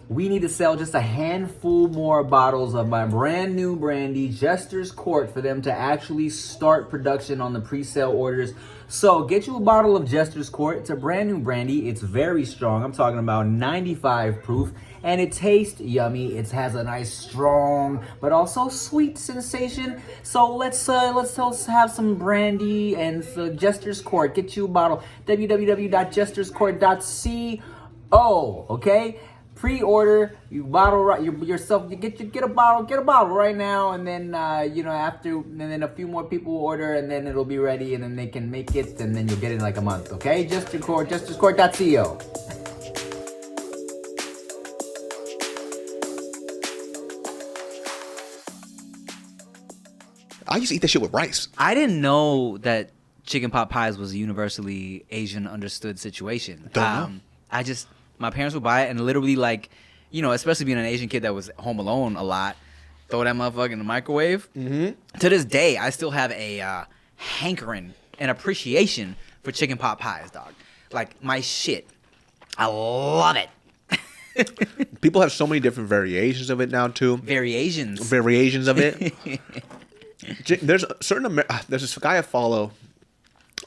We need to sell just a handful more bottles of my brand new brandy, Jester's Court, for them to actually start production on the pre-sale orders. So get you a bottle of Jester's Court. It's a brand new brandy. It's very strong. I'm talking about 95 proof. And it tastes yummy. It has a nice strong but also sweet sensation. So let's have some brandy and Jester's Court. Get you a bottle. www.jesterscourt.co. Okay, pre-order. You bottle yourself. You get a bottle right now, and then and then a few more people will order, and then it'll be ready, and then they can make it, and then you'll get it in like a month. Okay, jesterscourt.co. I used to eat that shit with rice. I didn't know that chicken pot pies was a universally Asian understood situation. Don't know. My parents would buy it and literally especially being an Asian kid that was home alone a lot, throw that motherfucker in the microwave. Mm-hmm. To this day, I still have a hankering and appreciation for chicken pot pies, dog. Like my shit. I love it. People have so many different variations of it now too. Variations of it. There's this guy I follow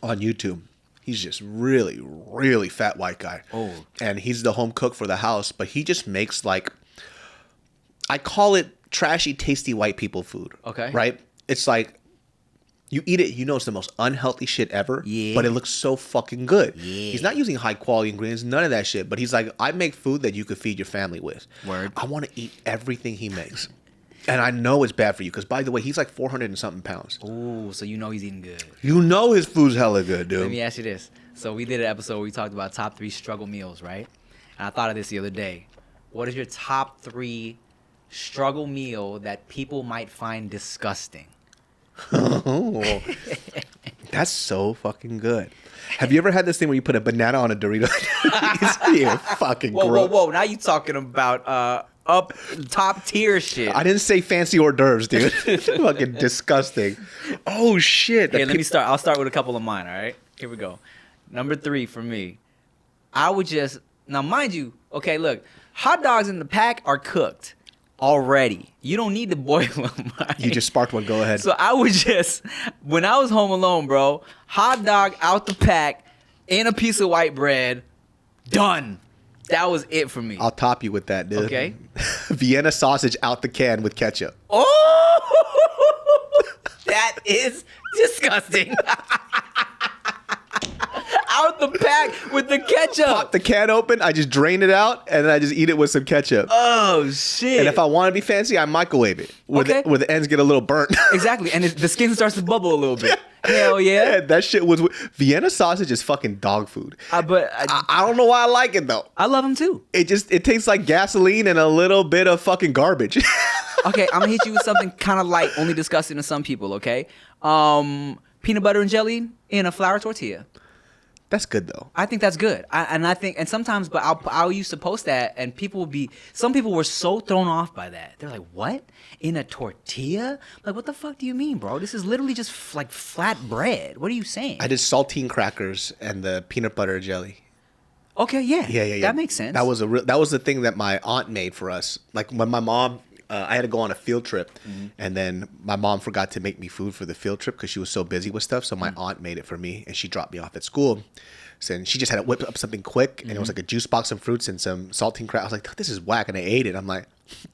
on YouTube. He's just really, really fat white guy. Oh. And he's the home cook for the house, but he just makes I call it trashy, tasty white people food. Okay. Right? It's like, you eat it, it's the most unhealthy shit ever. Yeah. But it looks so fucking good. Yeah. He's not using high quality ingredients, none of that shit. But he's like, I make food that you could feed your family with. Word. I want to eat everything he makes. And I know it's bad for you because, by the way, he's like 400 and something pounds. Ooh, so he's eating good. His food's hella good, dude. Let me ask you this. So we did an episode where we talked about top 3 struggle meals, right? And I thought of this the other day. What is your top 3 struggle meal that people might find disgusting? Oh, that's so fucking good. Have you ever had this thing where you put a banana on a Dorito? You're fucking gross. Whoa. Now you talking about up top tier shit. I didn't say fancy hors d'oeuvres, dude. Fucking disgusting. Oh, shit. Okay, let me start. I'll start with a couple of mine, all right? Here we go. Number 3 for me. I would just... Now, mind you, okay, look. Hot dogs in the pack are cooked already. You don't need to boil them. Right? You just sparked one. Go ahead. So I would just... When I was home alone, bro, hot dog out the pack in a piece of white bread, done. That was it for me. I'll top you with that, dude. Okay. Vienna sausage out the can with ketchup. Oh! That is disgusting. Out the pack with the ketchup. Pop the can open, I just drain it out, and then I just eat it with some ketchup. Oh, shit. And if I want to be fancy, I microwave it. Where the ends get a little burnt. Exactly. And the skin starts to bubble a little bit. Hell yeah. Yeah, that shit was... Vienna sausage is fucking dog food. But I don't know why I like it, though. I love them, too. It tastes like gasoline and a little bit of fucking garbage. Okay, I'm going to hit you with something kind of light, only disgusting to some people, okay? Peanut butter and jelly in a flour tortilla. That's good though. I think that's good. And sometimes, but I'll used to post that, and some people were so thrown off by that. They're like, "What? In a tortilla? Like, what the fuck do you mean, bro? This is literally just like flat bread. What are you saying?" I did saltine crackers and the peanut butter jelly. Okay, yeah. Yeah. That makes sense. That was the thing that my aunt made for us. Like when my mom, I had to go on a field trip, and then my mom forgot to make me food for the field trip because she was so busy with stuff. So my aunt made it for me, and she dropped me off at school. So, and she just had to whip up something quick, and it was like a juice box, some fruits, and some saltine crackers. I was like, "This is whack," and I ate it. I'm like,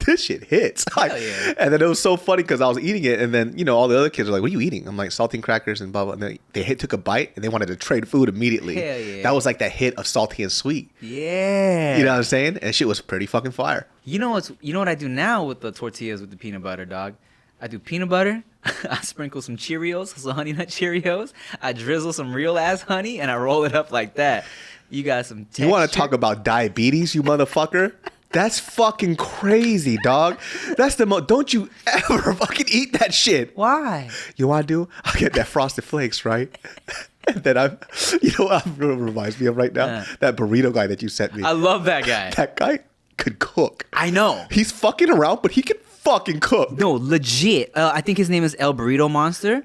"This shit hits!" Like, yeah. And then it was so funny because I was eating it, and then all the other kids were like, "What are you eating?" I'm like, "Saltine crackers and blah blah." And they took a bite, and they wanted to trade food immediately. Hell yeah. That was like that hit of salty and sweet. Yeah. You know what I'm saying? And shit was pretty fucking fire. You know what I do now with the tortillas with the peanut butter, dog? I do peanut butter. I sprinkle some Cheerios, some Honey Nut Cheerios. I drizzle some real ass honey, and I roll it up like that. You got some texture. You want to talk about diabetes, you motherfucker? That's fucking crazy, dog. That's the most. Don't you ever fucking eat that shit. Why? You know what I do? I get that Frosted Flakes, right? And then you know what reminds me of right now? That burrito guy that you sent me. I love that guy. That guy could cook. I know. He's fucking around, but he can fucking cook. No, legit. I think his name is El Burrito Monster.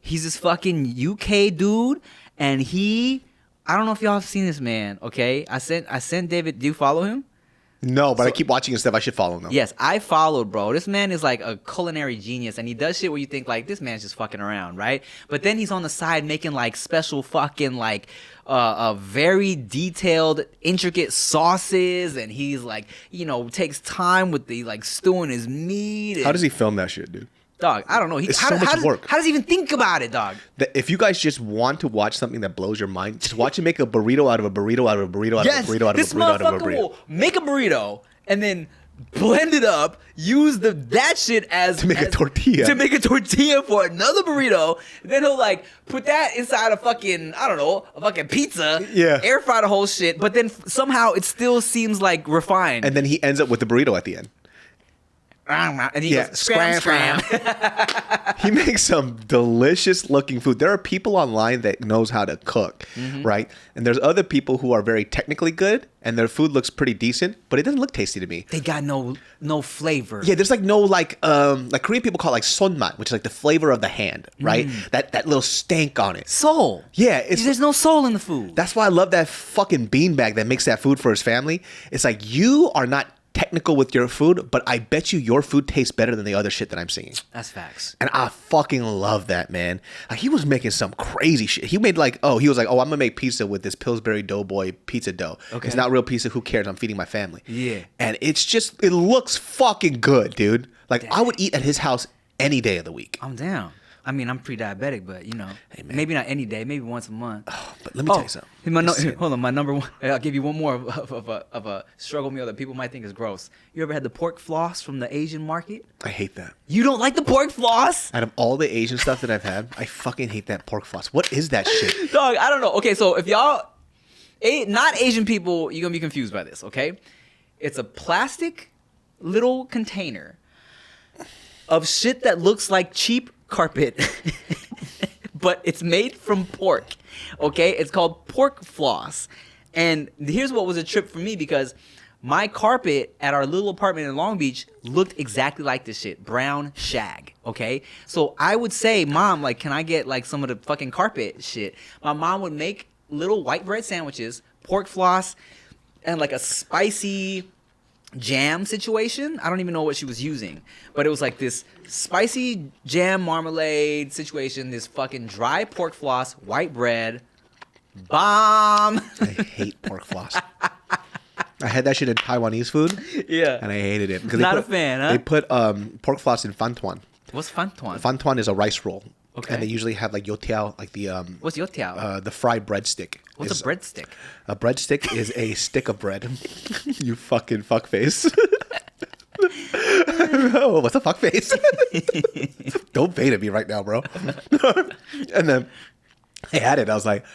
He's this fucking UK dude, and I don't know if y'all have seen this man. Okay, I sent David. Do you follow him? No, but I keep watching his stuff. I should follow him though. Yes, I followed, bro. This man is like a culinary genius, and he does shit where you think like this man's just fucking around, right? But then he's on the side making like special fucking like very detailed, intricate sauces, and he's like, takes time with the like stewing his meat. How does he film that shit, dude? Dog, I don't know. It's so much work. How does he even think about it, dog? If you guys just want to watch something that blows your mind, just watch him make a burrito out of a burrito out of a burrito out of a burrito out of a burrito out of a burrito. This motherfucker will make a burrito and then blend it up, use that shit as to make a tortilla. To make a tortilla for another burrito. Then he'll like put that inside a fucking, I don't know, a fucking pizza. Yeah. Air fry the whole shit, but then somehow it still seems like refined. And then he ends up with the burrito at the end. And he goes, scram. He makes some delicious looking food. There are people online that knows how to cook, right? And there's other people who are very technically good and their food looks pretty decent, but it doesn't look tasty to me. They got no flavor. Yeah, there's like no like Korean people call it like sonmat, which is like the flavor of the hand, right? That little stank on it. Soul. Yeah, there's no soul in the food. That's why I love that fucking beanbag that makes that food for his family. It's like you are not technical with your food, but I bet you your food tastes better than the other shit that I'm seeing. That's facts. And I fucking love that, man. Like, he was making some crazy shit. He made like, he was like, I'm gonna make pizza with this Pillsbury Doughboy pizza dough. Okay. It's not real pizza. Who cares? I'm feeding my family. Yeah. And it looks fucking good, dude. Like, damn. I would eat at his house any day of the week. I'm down. I mean, I'm pre-diabetic, but hey, maybe not any day, maybe once a month. Oh, but let me tell you something. Hold on, my number one. I'll give you one more of a struggle meal that people might think is gross. You ever had the pork floss from the Asian market? I hate that. You don't like the pork floss? Out of all the Asian stuff that I've had, I fucking hate that pork floss. What is that shit? Dog, I don't know. Okay, so if y'all, not Asian people, you're gonna be confused by this. Okay, it's a plastic little container of shit that looks like cheap carpet, but it's made from pork. Okay, it's called pork floss. And here's what was a trip for me, because my carpet at our little apartment in Long Beach looked exactly like this shit, brown shag. Okay, so I would say, Mom, like, can I get like some of the fucking carpet shit? My mom would make little white bread sandwiches, pork floss, and like a spicy jam situation. I don't even know what she was using, but it was like this spicy jam marmalade situation, this fucking dry pork floss, white bread, bomb. I hate pork floss. I had that shit in Taiwanese food. Yeah. And I hated it. Not a fan, huh? They put pork floss in fantuan. What's fantuan? Fantuan is a rice roll. Okay. And they usually have like youtiao, like the what's youtiao? The fried breadstick. What's a breadstick? A breadstick is a stick of bread. You fucking fuckface. Oh, what's a fuckface? Don't Veyda me right now, bro. And then I had it. I was like,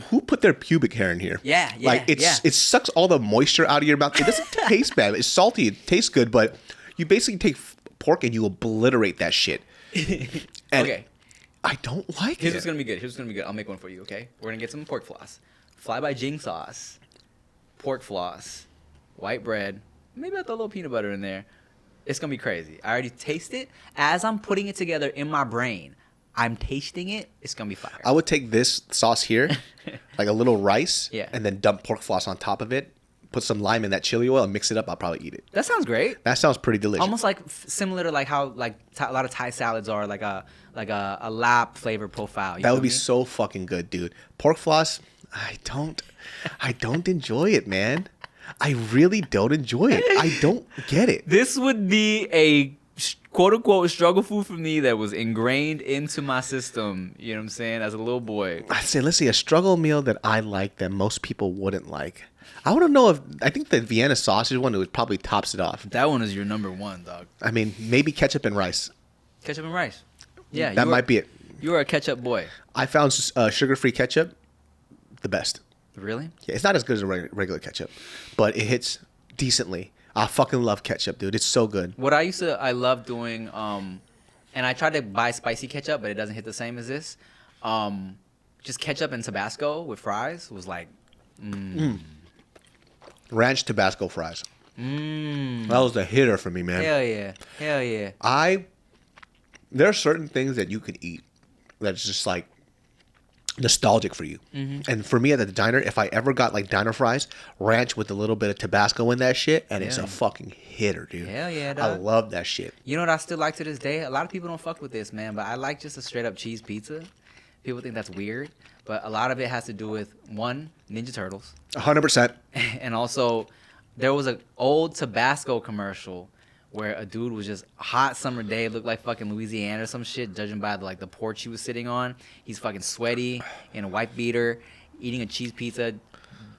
who put their pubic hair in here? Yeah. Like it sucks all the moisture out of your mouth. It doesn't taste bad. It's salty. It tastes good, but you basically take pork and you obliterate that shit. And okay. I don't like it. Here's what's gonna be good. I'll make one for you, okay? We're gonna get some pork floss. Fly by Jing sauce, pork floss, white bread, maybe I'll throw a little peanut butter in there. It's gonna be crazy. I already taste it. As I'm putting it together in my brain, I'm tasting it. It's gonna be fire. I would take this sauce here, like a little rice, yeah, and then dump pork floss on top of it. Put some lime in that chili oil and mix it up. I'll probably eat it. That sounds great. That sounds pretty delicious. Almost like similar to like how like a lot of Thai salads are, like a lap flavor profile. That would be so fucking good, dude. Pork floss, I don't enjoy it, man. I really don't enjoy it. I don't get it. This would be a quote unquote struggle food for me that was ingrained into my system. You know what I'm saying? As a little boy. I'd say, let's see, a struggle meal that I like that most people wouldn't like. I want to know I think the Vienna sausage one would probably tops it off. That one is your number one, dog. I mean, maybe ketchup and rice. Ketchup and rice. Yeah. That might be it. You are a ketchup boy. I found sugar-free ketchup the best. Really? Yeah, it's not as good as a regular ketchup, but it hits decently. I fucking love ketchup, dude. It's so good. What I love doing, and I tried to buy spicy ketchup, but it doesn't hit the same as this. Just ketchup and Tabasco with fries was like, Ranch Tabasco fries. That was the hitter for me, man. hell yeah. There are certain things that you could eat that's just like nostalgic for you. And for me at the diner, if I ever got like diner fries, ranch with a little bit of Tabasco in that shit, and it's a fucking hitter, dude. Hell yeah, I dog. love that shit. You know what I still like to this day? A lot of people don't fuck with this, man, but I like just a straight up cheese pizza. People think that's weird, but a lot of it has to do with, one, Ninja Turtles. 100%. And also, there was an old Tabasco commercial where a dude was just hot summer day, looked like fucking Louisiana or some shit, judging by the porch he was sitting on. He's fucking sweaty in a white beater, eating a cheese pizza,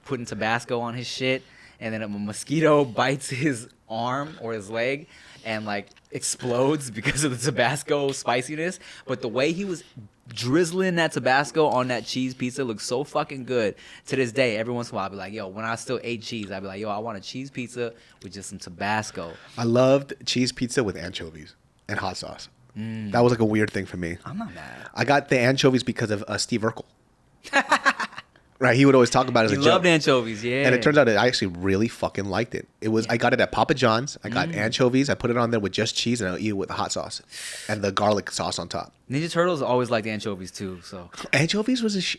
putting Tabasco on his shit, and then a mosquito bites his arm or his leg and like explodes because of the Tabasco spiciness. But the way he was drizzling that Tabasco on that cheese pizza looks so fucking good. To this day, every once in a while, I'll be like, yo, when I still ate cheese, I'd be like, yo, I want a cheese pizza with just some Tabasco. I loved cheese pizza with anchovies and hot sauce. That was like a weird thing for me. I'm not mad. I got the anchovies because of Steve Urkel. Right, he would always talk about it as You a joke. loved anchovies, yeah. And it turns out that I actually really fucking liked it. I got it at Papa John's. I got anchovies. I put it on there with just cheese, and I'll eat it with the hot sauce and the garlic sauce on top. Ninja Turtles always liked anchovies too, so. Anchovies was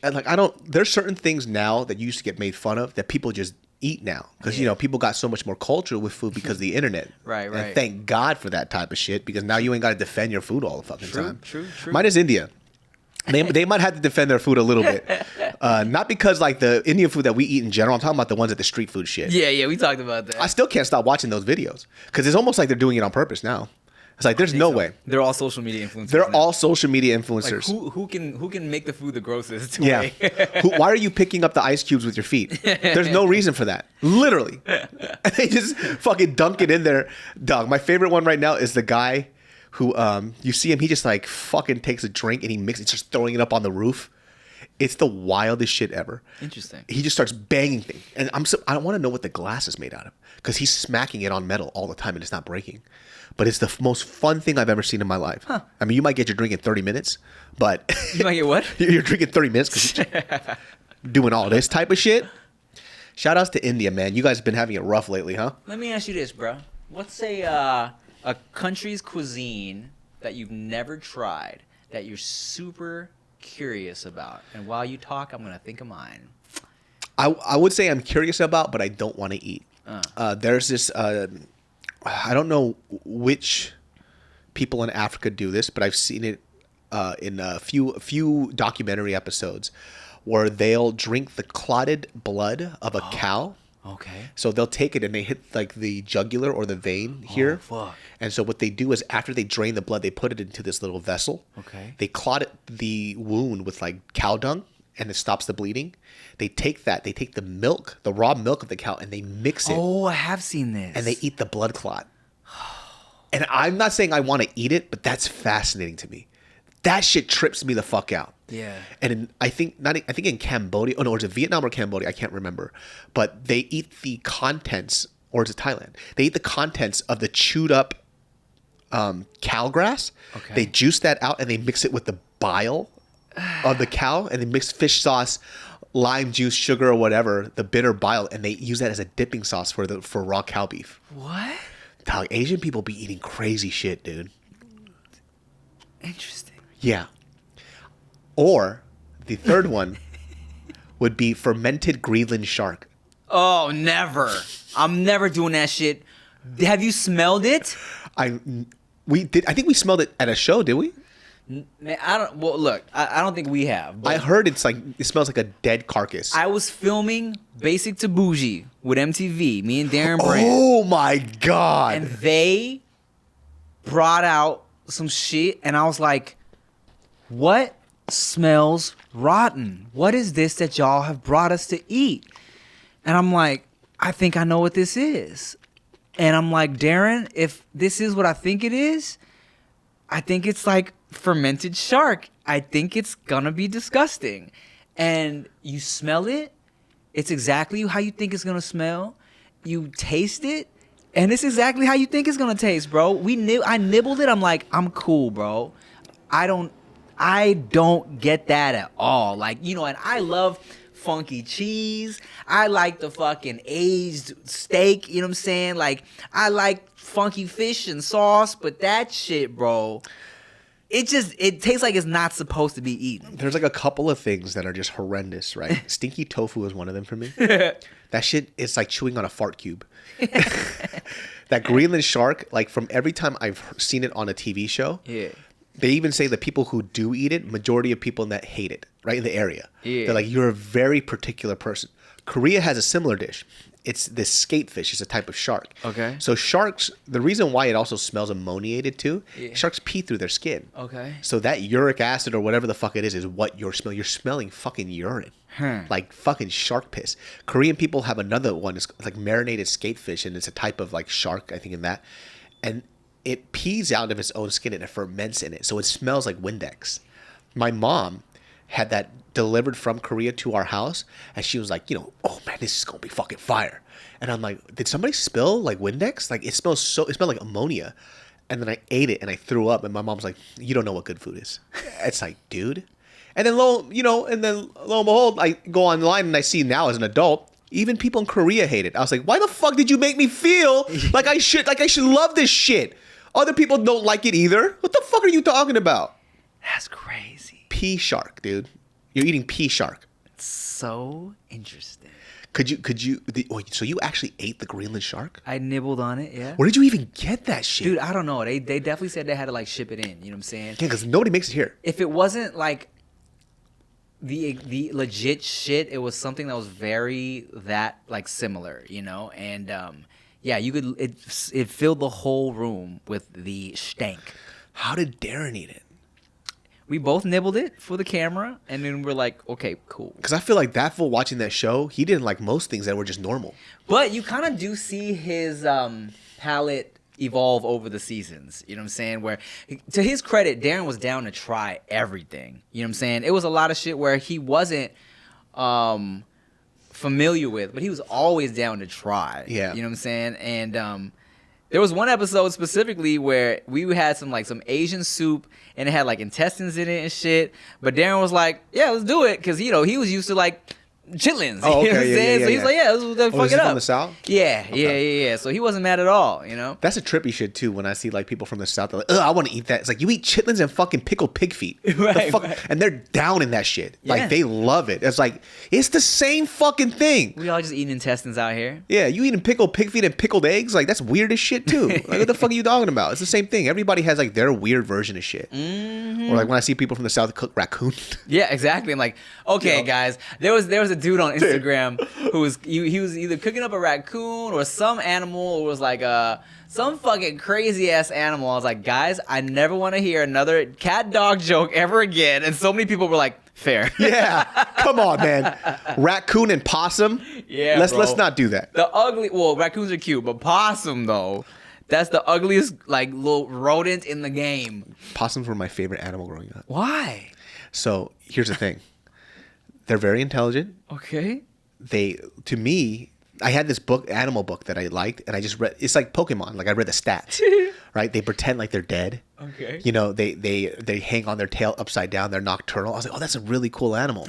there's certain things now that used to get made fun of that people just eat now. Because, people got so much more culture with food because of the internet. Right. And thank God for that type of shit, because now you ain't got to defend your food all the fucking time. True. Mine is India. They might have to defend their food a little bit. Not because like the Indian food that we eat in general. I'm talking about the ones at the street food shit. Yeah, we talked about that. I still can't stop watching those videos because it's almost like they're doing it on purpose now. It's like there's no way. They're all social media influencers. They're now. all social media Like, influencers. who can make the food the grossest? Yeah. Why are you picking up the ice cubes with your feet? There's no reason for that. Literally. They just fucking dunk it in there. Dog, my favorite one right now is the guy who, you see him, he just like fucking takes a drink and he mixes, just throwing it up on the roof. It's the wildest shit ever. Interesting. He just starts banging things. And I want to know what the glass is made out of, because he's smacking it on metal all the time and it's not breaking. But it's the most fun thing I've ever seen in my life. Huh. I mean, you might get your drink in 30 minutes, but... You might get what? You're drinking 30 minutes because you're doing all this type of shit. Shout outs to India, man. You guys have been having it rough lately, huh? Let me ask you this, bro. What's a country's cuisine that you've never tried that you're super curious about? And while you talk, I'm going to think of mine. I would say I'm curious about, but I don't want to eat. There's this... I don't know which people in Africa do this, but I've seen it in a few documentary episodes where they'll drink the clotted blood of a cow. Okay. So they'll take it and they hit like the jugular or the vein here. Oh, fuck. And so what they do is after they drain the blood, they put it into this little vessel. Okay. They clot the wound with like cow dung, and it stops the bleeding. They take the milk, the raw milk of the cow, and they mix it. Oh, I have seen this. And they eat the blood clot. And I'm not saying I want to eat it, but that's fascinating to me. That shit trips me the fuck out. Yeah. And I think in Cambodia, or is it Vietnam or Cambodia? I can't remember. But they eat the contents, or is it Thailand? They eat the contents of the chewed up cow grass. Okay. They juice that out and they mix it with the bile of the cow, and they mix fish sauce, lime juice, sugar, or whatever, the bitter bile, and they use that as a dipping sauce for raw cow beef. What? Dog, Asian people be eating crazy shit, dude. Interesting. Yeah. Or the third one would be fermented Greenland shark. Oh, never. I'm never doing that shit. Have you smelled it? I think we smelled it at a show, did we? Man, I don't. Well, look, I don't think we have. But I heard it smells like a dead carcass. I was filming Basic to Bougie with MTV, me and Darren Brand. Oh my god. And they brought out some shit, and I was like, what smells rotten? What is this that y'all have brought us to eat? And I'm like, I think I know what this is. And I'm like, Darren, if this is what I think it is, I think it's like fermented shark. I think it's gonna be disgusting. And you smell it, it's exactly how you think it's gonna smell. you taste it, and it's exactly how you think it's gonna taste, bro. I nibbled it. I'm like, I'm cool, bro. I don't get that at all. Like, you know, and I love funky cheese. I like the fucking aged steak, you know what I'm saying? Like, I like funky fish and sauce, but that shit, bro, it tastes like it's not supposed to be eaten. There's like a couple of things that are just horrendous, right? Stinky tofu is one of them for me. That shit is like chewing on a fart cube. That Greenland shark, like from every time I've seen it on a TV show, Yeah. they even say the people who do eat it, majority of people that hate it, right, in the area. Yeah. They're like, you're a very particular person. Korea has a similar dish. It's this skatefish. It's a type of shark. Okay. So sharks, the reason why it also smells ammoniated too, Yeah. sharks pee through their skin. Okay. So that uric acid or whatever the fuck it is what you're smelling. You're smelling fucking urine. Like fucking shark piss. Korean people have another one. It's like marinated skatefish, and it's a type of like shark, I think, in that. And it pees out of its own skin and it ferments in it. So it smells like Windex. My mom had that delivered from Korea to our house, and she was like, you know, oh man, this is gonna be fucking fire. And I'm like, did somebody spill like Windex? Like it smelled like ammonia. And then I ate it and I threw up, and my mom's like, you don't know what good food is. It's like, dude. And then lo and behold, I go online and I see now as an adult, even people in Korea hate it. I was like, why the fuck did you make me feel like I should love this shit? Other people don't like it either. What the fuck are you talking about? That's crazy. Pea shark, dude. You're eating pea shark. So interesting. So you actually ate the Greenland shark? I nibbled on it, yeah. Where did you even get that shit? Dude, I don't know. They definitely said they had to like ship it in. You know what I'm saying? Yeah, because nobody makes it here. If it wasn't like the legit shit, it was something that was very like similar, you know? And yeah, you could it filled the whole room with the stank. How did Darren eat it? We both nibbled it for the camera, and then we're like, okay, cool. Because I feel like that fool watching that show, he didn't like most things that were just normal. But you kind of do see his palate evolve over the seasons. You know what I'm saying? Where, to his credit, Darren was down to try everything. You know what I'm saying? It was a lot of shit where he wasn't familiar with, but he was always down to try. Yeah. You know what I'm saying? And there was one episode specifically where we had some Asian soup, and it had like intestines in it and shit. But Darren was like, yeah, let's do it. Because, you know, he was used to like chitlins. Oh, you know okay, what I'm saying? So he's like, yeah, let's fuck is it he up. from the South? Yeah, Okay. yeah. So he wasn't mad at all, you know? That's a trippy shit too. When I see like people from the South, they're like, "Ugh, I want to eat that." It's like you eat chitlins and fucking pickled pig feet, Right, the fuck? right. And they're down in that shit. Yeah. Like they love it. It's like it's the same fucking thing. We all just eating intestines out here. Yeah, you eating pickled pig feet and pickled eggs? Like that's weird as shit too. Like what the fuck are you talking about? It's the same thing. Everybody has like their weird version of shit. Mm-hmm. Or like when I see people from the South cook raccoon. Yeah, exactly. I'm like, okay, guys. There was a dude on Instagram who was he was either cooking up a raccoon or some animal, or was like some fucking crazy ass animal. I was like, guys, I never want to hear another cat dog joke ever again. And so many people were like, fair. Yeah, come on, man. Raccoon and possum. Yeah, let's not do that. Raccoons are cute, but possum though, that's the ugliest like little rodent in the game. Possums were my favorite animal growing up. Why? So here's the thing. They're very intelligent. Okay. To me, I had this book, animal book that I liked, and I just read. It's like Pokemon. Like I read the stats, right? They pretend like they're dead. Okay. You know, they hang on their tail upside down. They're nocturnal. I was like, oh, that's a really cool animal.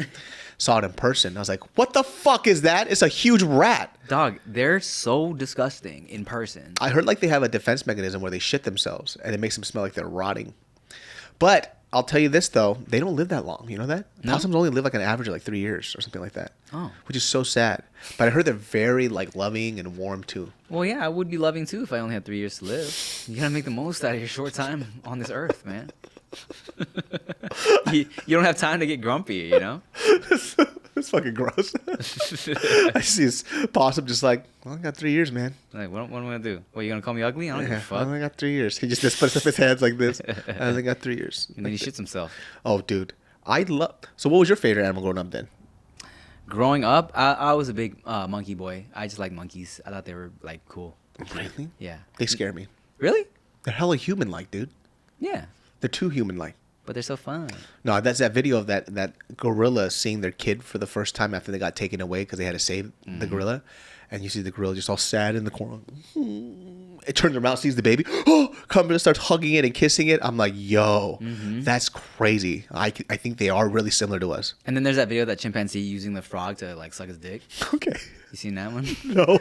Saw it in person. I was like, what the fuck is that? It's a huge rat. Dog, they're so disgusting in person. I heard like they have a defense mechanism where they shit themselves, and it makes them smell like they're rotting. But I'll tell you this though, they don't live that long. You know that? No. Possums only live like an average of like 3 years or something like that. Oh. Which is so sad. But I heard they're very like loving and warm too. Well, yeah, I would be loving too if I only had 3 years to live. You gotta make the most out of your short time on this earth, man. you don't have time to get grumpy, you know? It's fucking gross. I see this possum just like, well, I got 3 years, man. Like, what am I gonna do? What, you gonna call me ugly? I don't give a I fuck. only got 3 years. He just puts up his hands like this. I only got 3 years. And then he shits himself. Oh, dude. So what was your favorite animal growing up then? Growing up, I was a big monkey boy. I just like monkeys. I thought they were like cool. Really? Yeah. They scare me. Really? They're hella human-like, dude. Yeah. They're too human-like. But they're so fun. No, that's that video of that gorilla seeing their kid for the first time after they got taken away because they had to save the gorilla. and you see the gorilla just all sad in the corner. It turns around, sees the baby, comes and starts hugging it and kissing it. I'm like, yo, that's crazy. I think they are really similar to us. And then there's that video of that chimpanzee using the frog to like suck his dick. Okay. You seen that one? No.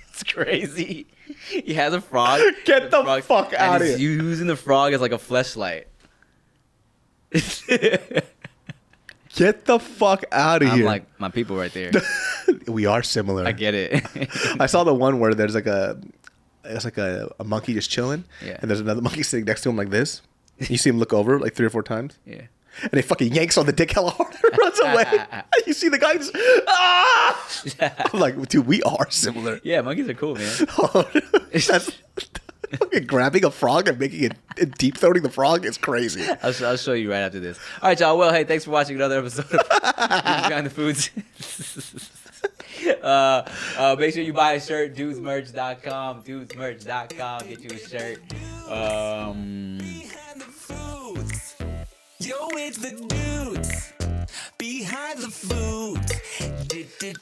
It's crazy. He has a frog. Get the fuck out of here. here. Using the frog as like a fleshlight. Get the fuck out of I'm here. like, my people right there. We are similar. I get it. I saw the one where there's like a monkey just chilling, Yeah. and there's another monkey sitting next to him like this. You see him look over like 3 or 4 times, Yeah. and he fucking yanks on the dick hella hard and runs away. You see the guy just, I'm like, dude, we are similar. Yeah, monkeys are cool, man. That's fucking grabbing a frog and making it deep throating the frog is crazy. I'll show you right after this. All right, y'all. Well, hey, thanks for watching another episode of Behind the Foods. Make sure you buy a shirt, dudesmerch.com, dudesmerch.com. Get you a shirt. Behind the foods. Yo, it's the dudes behind the foods. Dudes.